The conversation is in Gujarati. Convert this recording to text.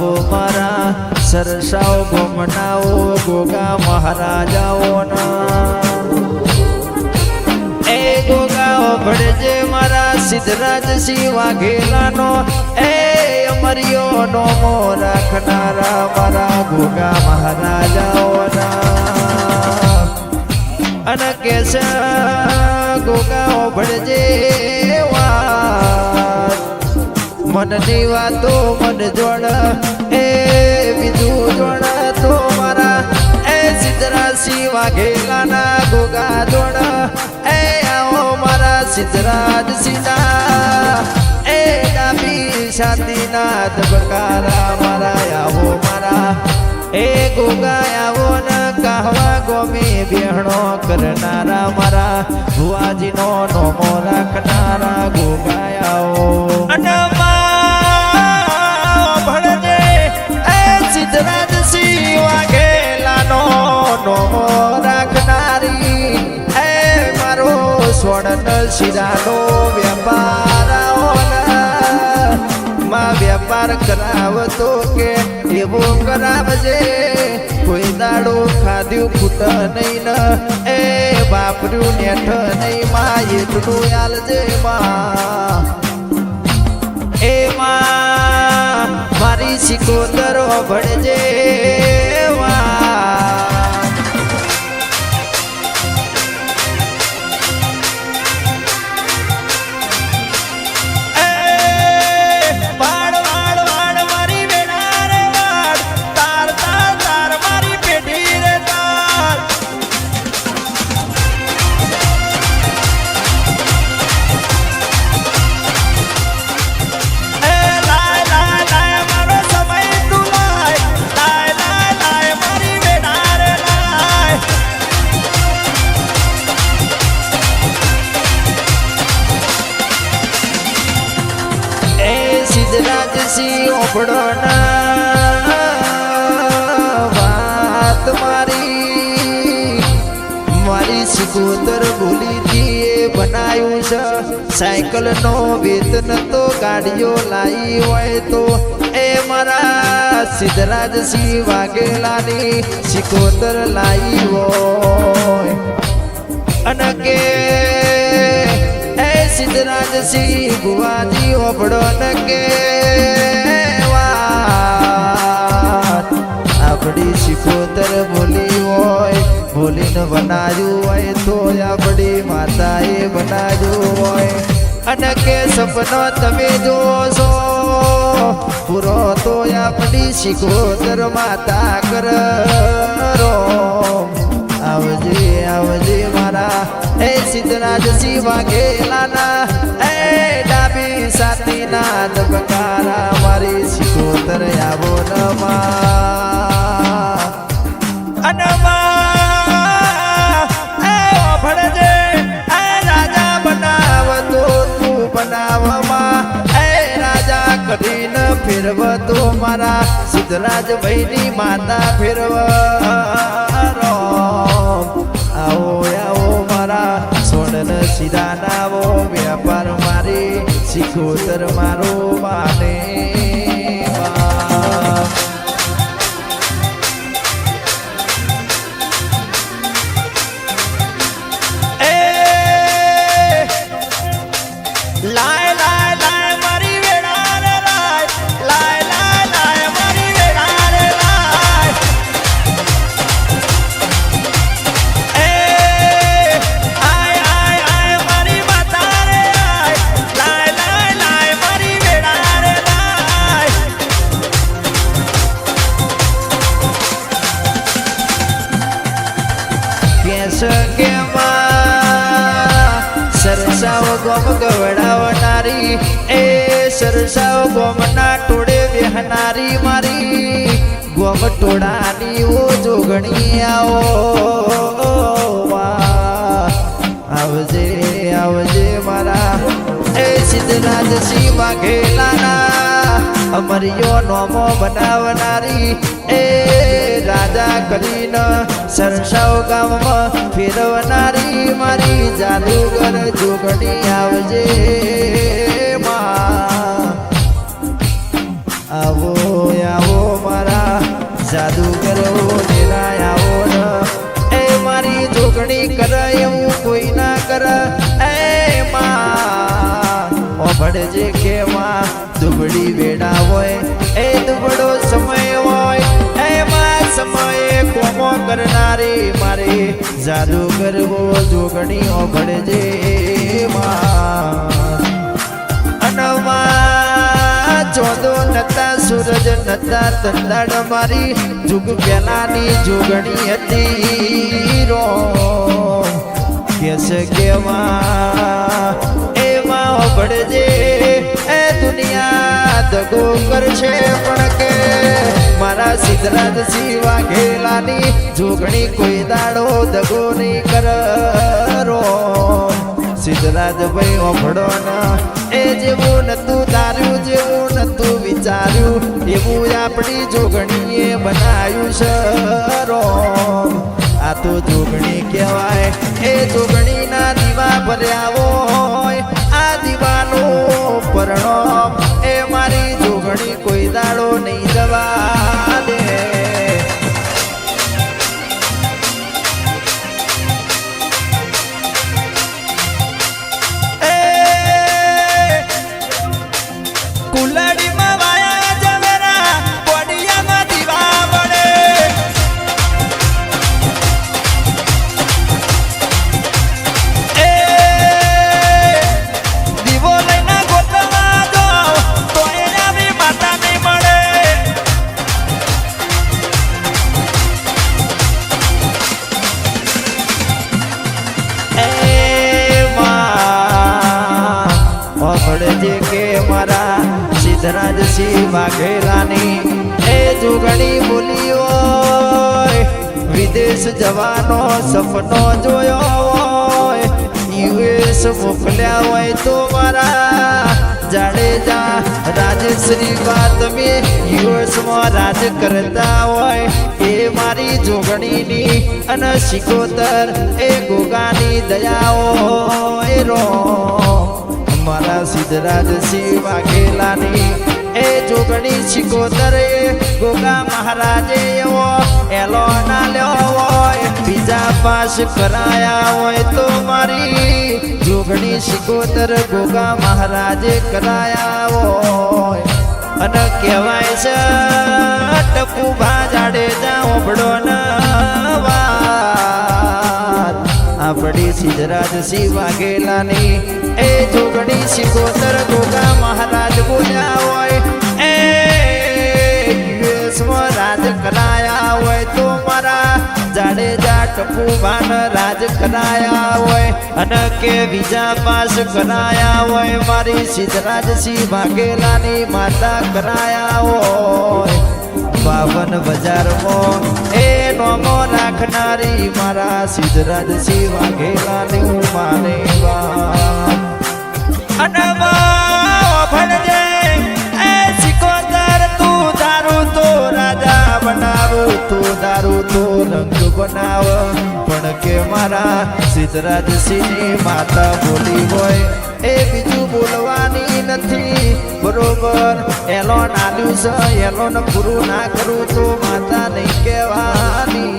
આવો મારા સરસાઓ ગોમનાઓ ગોગા મહારાજાઓના એ ગોગાઓ ભળજે મારા સિદ્ધરાજ સિંહ વાઘેલાનો એ અમરિયો નોમો રાખનારા મારા ગોગા મહારાજાઓના અને કેસ ગોગાઓ ભળજે મનની વાતો મન જોડ એ બીજું જોડ તો મારા એ સિદ્ધરાજસિંહ વાઘેલાના ગોગા જોડ એ આવો મારા સિદ્ધરાજસિંહના એ ડાબી છાતીના ધબકારા મારા આવો મારા એ ગોગા આવો ને કહવા ગોમે બેહણો કરનારા મારા ભુવાજીનો નોમો રાખનારા ગોગા આવો ભળજે એ સિદ્ધરાજસિંહ વાઘેલાનો નોમો રાખનારી એ મારો સ્વર્ણ શિરાનો વેપાર માં વેપાર કરાવતો કે એવો કરાવજે કોઈ દાડો ખાધ્યું ખૂટ નહીં ને એ બાપર્યું નેઠ નહીં માં એટલું આલજે માં એ માં મારી સિકોતરો ભણજે સિદ્ધરાજસિંહ ઓપડોના વાત મારી સિકોતર ભૂલીથી એ બનાવ્યું છે સાયકલનો વેતન તો ગાડીઓ લાવી હોય તો એ મારા સિદ્ધરાજસિંહ વાઘેલાની સિકોતર લાવી હોય અને કે સિદ્ધરાજસિંહ ભુવાજી ઓપડો ન કે આપણી સિકોતર બોલી હોય બોલીને બનાવ્યું હોય તો આપણી માતાએ બનાવ્યું હોય અને કે સપનો તમે જોશો પૂરો તો આપણી સિકોતર માતા કરો આવજે આવજે મારા એ સિદ્ધરાજસિંહ વાઘેલાના એ ડાબી સાતીના ધબકારા મારી સિકોતર આવો ભણજે એ રાજા બનાવતો તું બનાવમાં એ રાજા કરીને ફેરવતો મારા સિદ્ધરાજભાઈની માતા ફેરવ આવો આવો મારા સોનન શિરાનાવો વેપાર મારી સિકોતર મારો માને સરસાઓ ગોમ ગવડાવનારી એ સરસાઓ ગોમના ટોળે બેહનારી મારી ગોમ ટોળાની ઓ જોગણી આવો આવજે આવજે મારા એ સિદ્ધરાજસિંહ વાઘેલાના અમરિયો નોમો બનાવનારી એ રાજા કરીને સરસાઓ ગામમાં ફેરવનારી મારી જાદુગર જોગણી આવજે માં આવો આવો મારા જાદુગરો નિરાય આવો ન એ મારી જોગણી કરે એવું કોઈ ના કરે એ માં ઓભળજે કે માં દુબળી વેડા હોય એ દુબળો સમય હોય એમાં સમયે કોમો કરનારી મારી જાદુ કરવો જોગણી ઓભળજે માં અનવા ચોદો નતા સૂરજ નતા તંદાડ મારી જુગ પેલાની જોગણી હતી રો કેસ કેવા એમાં ઓભળજે એ દુનિયા દગો કરશે પણ કે મારા સિદ્ધરાજ સિંહ વાઘેલાની જોગણી કોઈ દાડો દગો નહીં કરો સિદ્ધરાજ ભાઈ ઓભળો ના એ જેવું નતું ધાર્યું જેવું નતું વિચાર્યું એવું આપણી જોગણીએ બનાવ્યું શરો આ તો જોગણી કહેવાય એ જોગણીના દીવા ભર્યા હોય આ દીવાનું પરણો એ મારી જોગણી કોઈ દાડો નહીં જવા દે કુલડીમાં વાયા જવેરા બોડિયામાં દીવા બળે એ દીવો લઈને ગોતવા જો તો એના બી માતા નહીં મળે એ માં ઓભળજે કે મારા સિદ્ધરાજ સિંહ વાઘેલાની એ જોગણી બોલી હોય વિદેશ જવાનો સપનો જોયો હોય યુએસ મોકલ્યા હોય તો મારા જાડેજા રાજશ્રી બા તમે યુએસમાં રાજ કરતા હોય એ મારી જોગણીની અને શિકોતર એ ગોગાની દયાઓ એ રો મારા સિદ્ધરાજ સિંહ વાઘેલાની એ જોગણી શિકોતર એ ગોગા મહારાજે એવો એલો ના લ્યો હોય બીજા પાસ કરાયા હોય તો મારી જોગણી શિકોતર ગોગા મહારાજે કરાયા હોય અને કહેવાય છે ટપુ ભાજાડે જાઓ ઓભળો ના વાત આપણી સિદ્ધરાજ સિંહ વાઘેલાની એ જોગણી શિકોતર ગોગા મહારાજ બોલ્યા હોય એ યુએસમાં રાજ કરાયા હોય તો મારા જાડેજા ટપુ ભાન રાજ કરાયા હોય અને કે બીજા પાસ કરાયા હોય મારી સિદ્ધરાજ સિંહ વાઘેલાની માતા કરાયા હોય 52 બજારમાં એ નોમો રાખનારી મારા સિદ્ધરાજ સિંહ વાઘેલાની હું માને અનવા ભણજે એ સિકોતર તું દારૂ તો રાજા બનાવું તું દારૂ તો રંગ બનાવ પણ કે મારા સિદ્ધરાજ સિંહની માતા બોલી હોય એ બીજું બોલવાની નથી બરોબર એલોન આલ્યું છે એલોન પૂરું ના કરું તો માતા નહીં કહેવાની